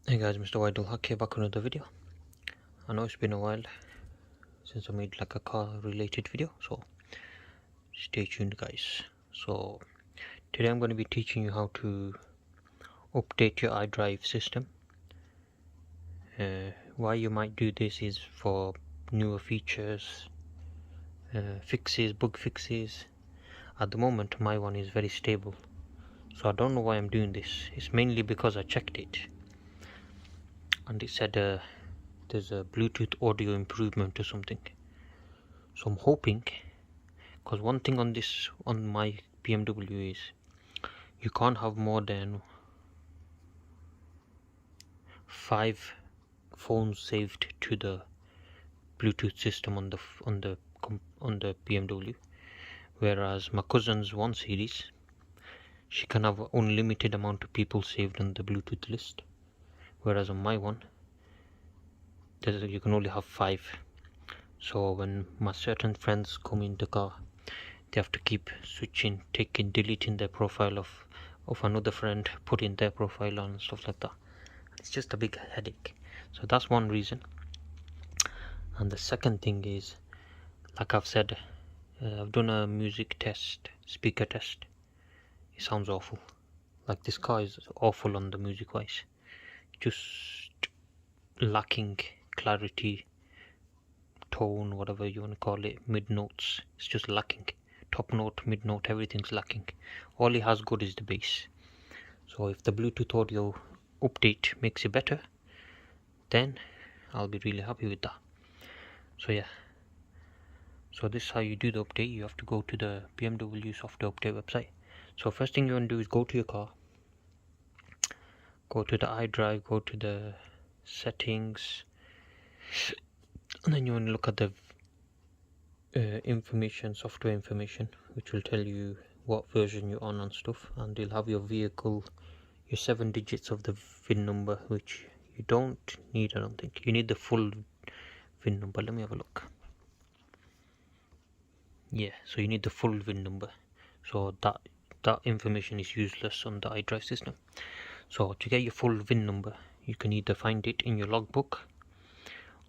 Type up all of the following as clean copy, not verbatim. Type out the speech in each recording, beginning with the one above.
Hey guys, MrWaheedulHaque here, back with another video. I know it's been a while since I made like a car related video, so stay tuned guys. So today I'm going to be teaching you how to update your iDrive system. Why you might do this is for newer features, fixes, bug fixes. At the moment my one is very stable, so I don't know why I'm doing this. It's mainly because I checked it and it said there's a Bluetooth audio improvement or something. So I'm hoping, because one thing on my BMW is you can't have more than 5 phones saved to the Bluetooth system on the BMW, whereas my cousin's 1 series, she can have unlimited amount of people saved on the Bluetooth list, whereas on my one you can only have 5. So when my certain friends come in the car, they have to keep switching, deleting their profile of another friend, putting their profile on and stuff like that. It's just a big headache. So that's one reason. And the second thing is, like I've said, I've done a music test, speaker test. It sounds awful. Like this car is awful on the music wise, just lacking clarity, tone, whatever you want to call it, mid notes. It's just lacking. Top note, mid note, everything's lacking. All it has good is the bass. So if the Bluetooth audio update makes it better, then I'll be really happy with that. So yeah, so this is how you do the update. You have to go to the BMW software update website. So first thing you want to do is go to your car, go to the iDrive, go to the settings, and then you want to look at the information, software information, which will tell you what version you're on and stuff, and you'll have your vehicle, your 7 digits of the VIN number, which you don't need. I don't think you need the full VIN number. Let me have a look. Yeah, so you need the full VIN number, so that information is useless on the iDrive system. So to get your full VIN number, you can either find it in your logbook,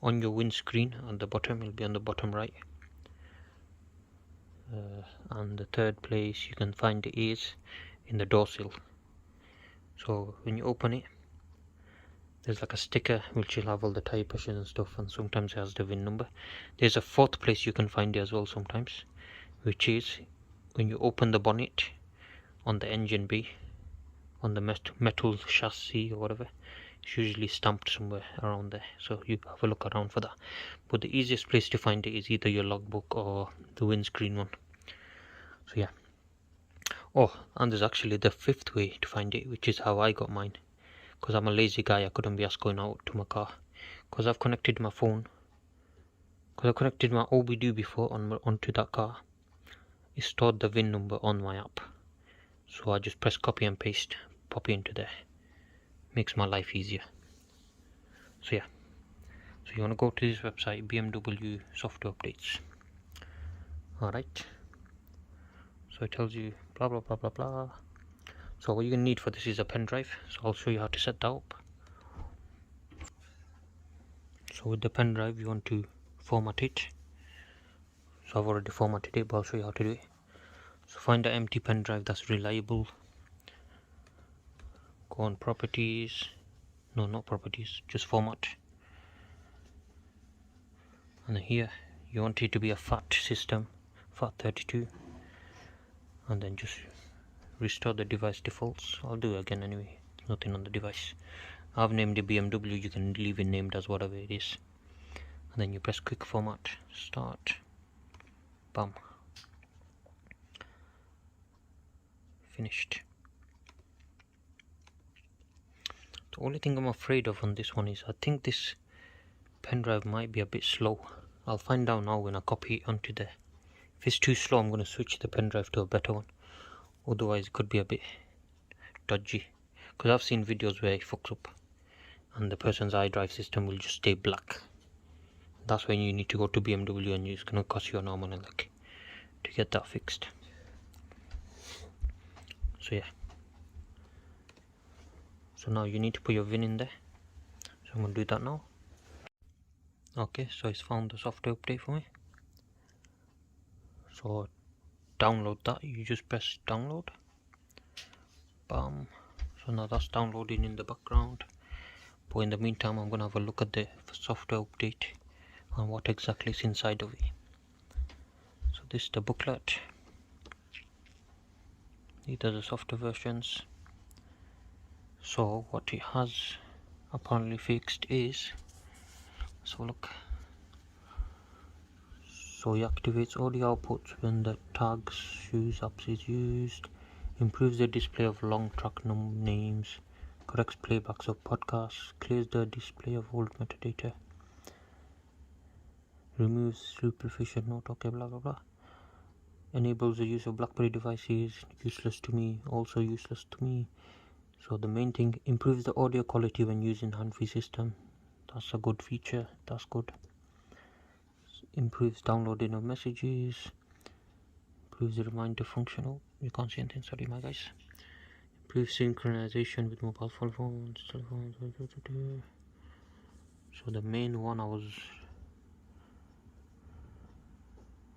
on your windscreen at the bottom, it'll be on the bottom right, and the third place you can find it is in the door sill. So when you open it, there's like a sticker which will have all the tyre pressures and stuff, and sometimes it has the VIN number. There's a fourth place you can find it as well sometimes, which is when you open the bonnet on the engine bay, on the metal chassis or whatever. It's usually stamped somewhere around there, so you have a look around for that. But the easiest place to find it is either your logbook or the windscreen one. So yeah. Oh, and there's actually the 5th way to find it, which is how I got mine. Because I'm a lazy guy, I couldn't be asked going out to my car. Because I've connected my phone, because I connected my OBD before onto that car, it stored the VIN number on my app. So I just press copy and paste, pop it into there. Makes my life easier. So yeah, so you want to go to this website, BMW software updates. Alright, so it tells you blah blah blah blah blah. So what you're going to need for this is a pen drive, so I'll show you how to set that up. So with the pen drive you want to format it. So I've already formatted it, but I'll show you how to do it. So find an empty pen drive that's reliable. Go on properties, no, not properties, just format. And then here you want it to be a FAT system, FAT32, and then just restore the device defaults. I'll do it again anyway, there's nothing on the device. I've named it BMW, you can leave it named as whatever it is. And then you press quick format, start, bam, finished. The only thing I'm afraid of on this one is I think this pen drive might be a bit slow. I'll find out now when I copy it onto there. If it's too slow, I'm going to switch the pen drive to a better one. Otherwise it could be a bit dodgy, because I've seen videos where it fucks up and the person's iDrive system will just stay black. That's when you need to go to BMW, and it's going to cost you an arm and a leg to get that fixed. So yeah, so now you need to put your VIN in there. So I'm going to do that now. Okay, so it's found the software update for me. So download that. You just press download. Bam. So now that's downloading in the background. But in the meantime, I'm going to have a look at the software update and what exactly is inside of it. So this is the booklet. These are the software versions. So what it has apparently fixed is, so look, so it activates audio outputs when the tags shoes apps is used, improves the display of long track names, corrects playbacks of podcasts, clears the display of old metadata, removes superficial note, okay, blah blah blah, enables the use of BlackBerry devices, useless to me, also useless to me. So the main thing, improves the audio quality when using hand-free system. That's a good feature, that's good. Improves downloading of messages, improves the reminder function. Oh, you can't see anything, sorry my guys. Improves synchronization with mobile phones, telephones. So the main one I was,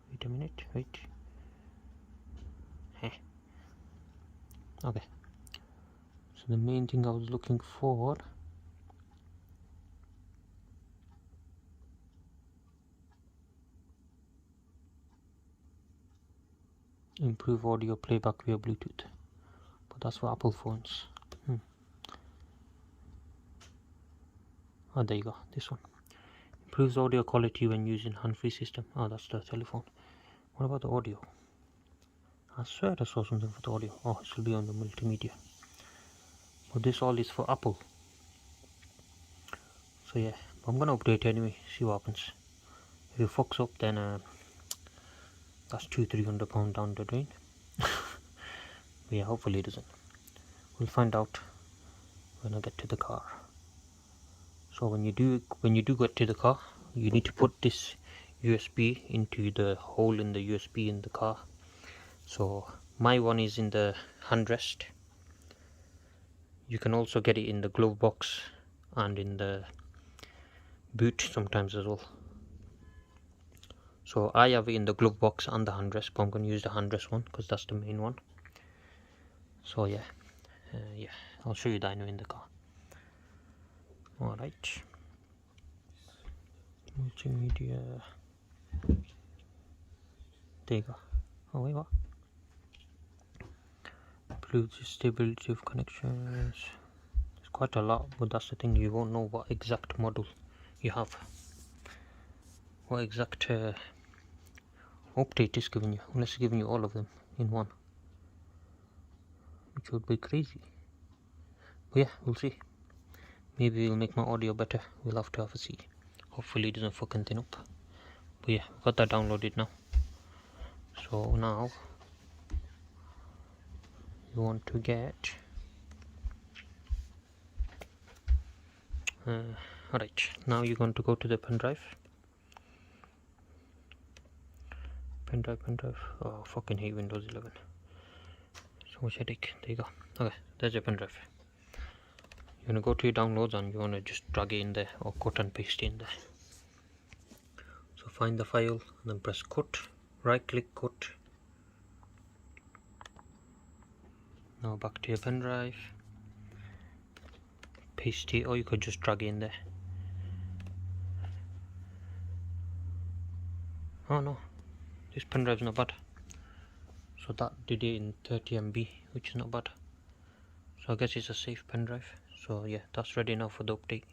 wait a minute, wait. Okay. So the main thing I was looking for, improve audio playback via Bluetooth, but that's for Apple phones. Oh, there you go, this one. Improves audio quality when using hand-free system. Oh, that's the telephone. What about the audio? I swear I saw something for the audio. Oh, it should be on the multimedia. But this all is for Apple. So yeah, I'm gonna update anyway, see what happens. If it fucks up, then that's £200-300 down the drain. But yeah, hopefully it doesn't. We'll find out when I get to the car. So when you do get to the car, you need to put this USB into the hole in the USB in the car. So my one is in the handrest. You can also get it in the glove box and in the boot sometimes as well. So I have it in the glove box and the handrest, but I'm going to use the handrest one because that's the main one. So yeah, I'll show you that in the car. Alright, multimedia, there you go. Oh wait, what? Improves the stability of connections. There's quite a lot, but that's the thing, you won't know what exact model you have, what exact update is giving you, unless it's giving you all of them in one, which would be crazy. But yeah, we'll see. Maybe it'll make my audio better. We'll have to have a see. Hopefully it doesn't fuck anything up. But yeah, got that downloaded now. So now you want to get alright, now you're going to go to the pen drive. Oh, fucking hate Windows 11. So much headache. There you go. Okay, there's your pen drive. You're gonna go to your downloads and you wanna just drag it in there or cut and paste it in there. So find the file and then press cut, right click, cut. Now back to your pen drive, paste it, or you could just drag it in there. Oh no, this pen drive is not bad. So that did it in 30 MB, which is not bad. So I guess it's a safe pen drive. So yeah, that's ready now for the update.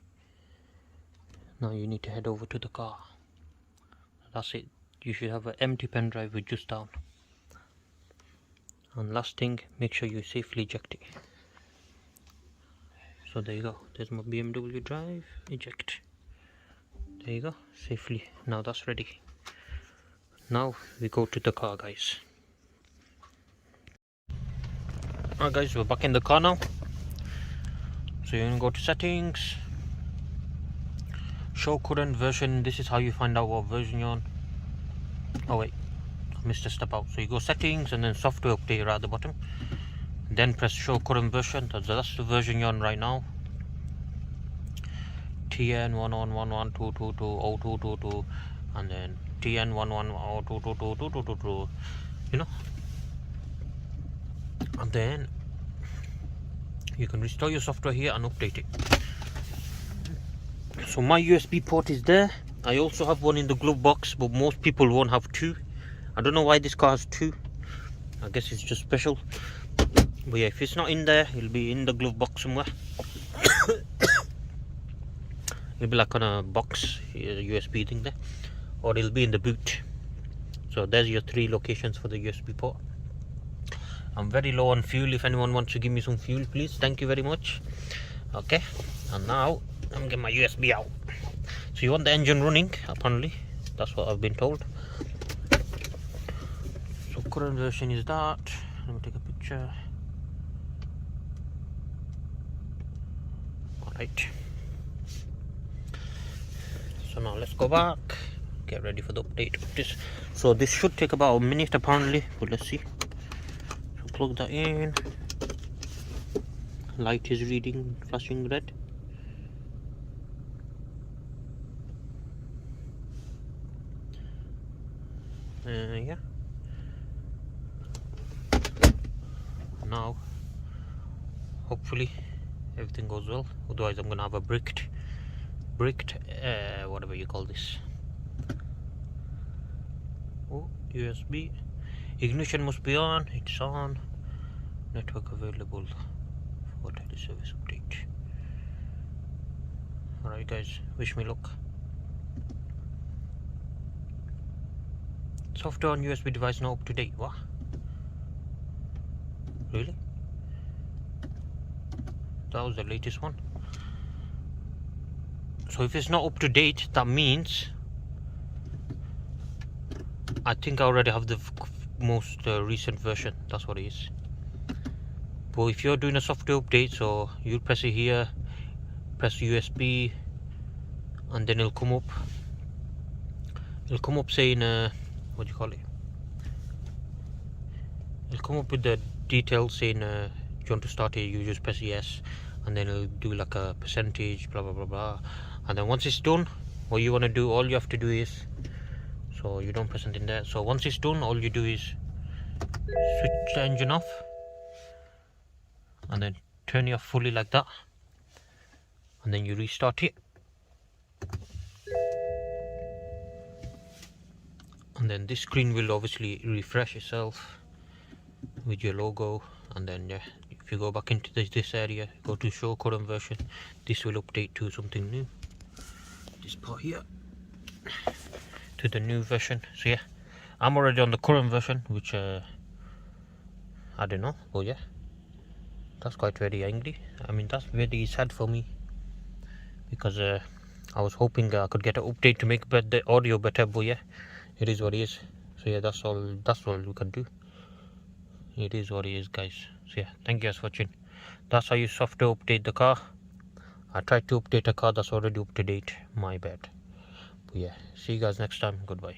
Now you need to head over to the car. That's it. You should have an empty pen drive with just down. And last thing, make sure you safely eject it. So there you go. There's my BMW drive. Eject. There you go. Safely. Now that's ready. Now we go to the car, guys. Alright guys, we're back in the car now. So you're gonna go to settings, show current version. This is how you find out what version you're on. Oh wait, I missed a step out. So you go settings and then software update right at the bottom, then press show current version. That's the version you're on right now. TN111122220222, and then TN1102222222, you know, and then you can restore your software here and update it. So my USB port is there. I also have one in the glove box, but most people won't have two. I don't know why this car has two. I guess it's just special. But yeah, if it's not in there, it'll be in the glove box somewhere. It'll be like on a box, a USB thing there, or it'll be in the boot. So there's your 3 locations for the USB port. I'm very low on fuel. If anyone wants to give me some fuel, please, thank you very much. Okay, and now I'm gonna get my USB out. So you want the engine running, apparently, that's what I've been told. So current version is that. Let me take a picture. Alright, so now let's go back, get ready for the update of this. So this should take about a minute apparently, but let's see. So plug that in. Light is reading, flashing red. Yeah. Now, hopefully everything goes well. Otherwise, I'm gonna have a bricked, whatever you call this. Oh, USB. Ignition must be on. It's on. Network available for teleservice update. Alright guys, wish me luck. Software on USB device not up to date. What? Really? That was the latest one. So if it's not up to date, that means I think I already have the most recent version. That's what it is. But if you're doing a software update, so you'll press it here, press USB, and then it'll come up. It'll come up saying what do you call it? It'll come up with the details saying do you want to start it, you just press yes, and then it'll do like a percentage, blah blah blah blah. And then once it's done, what you want to do, all you have to do is, so you don't press anything there. So once it's done, all you do is switch the engine off and then turn it off fully like that, and then you restart it, and then this screen will obviously refresh itself with your logo. And then yeah, if you go back into this area, go to show current version, this will update to something new, this part here, to the new version. So yeah, I'm already on the current version, which I don't know, but yeah, that's quite very angry. I mean, that's very sad for me, because I was hoping I could get an update to make the audio better, but yeah, it is what it is. So yeah, that's all we can do. It is what it is, guys. So yeah, thank you guys for watching. That's how you software update the car. I tried to update a car that's already up to date, my bad. But yeah, see you guys next time. Goodbye.